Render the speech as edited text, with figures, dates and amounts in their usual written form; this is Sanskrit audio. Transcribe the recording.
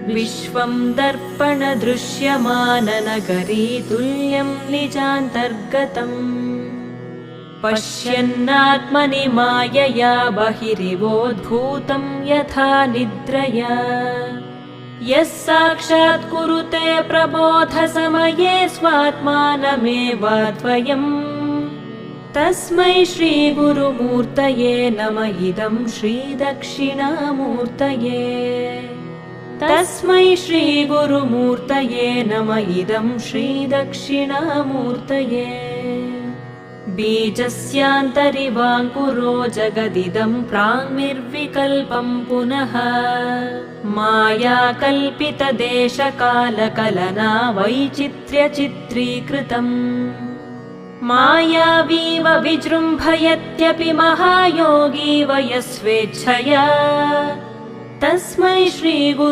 विश्वं दर्पणदृश्यमाननगरी तुल्यं निजान्तर्गतम् पश्यन्नात्मनि मायया बहिरिवोद्भूतं यथा निद्रया यः साक्षात् कुरुते प्रबोधसमये स्वात्मानमेवाद्वयम् तस्मै श्रीगुरुमूर्तये नम इदं श्रीदक्षिणामूर्तये तस्मै श्रीगुरुमूर्तये नम इदं श्रीदक्षिणामूर्तये बीजस्यान्तरिवाङ्कुरो जगदिदं प्राङ्निर्विकल्पं पुनः मायाकल्पितदेशकालकलना वैचित्र्यचित्रीकृतम् मायावीव विजृम्भयत्यपि महायोगी वयस्वेच्छया तस्मै श्रीगुरु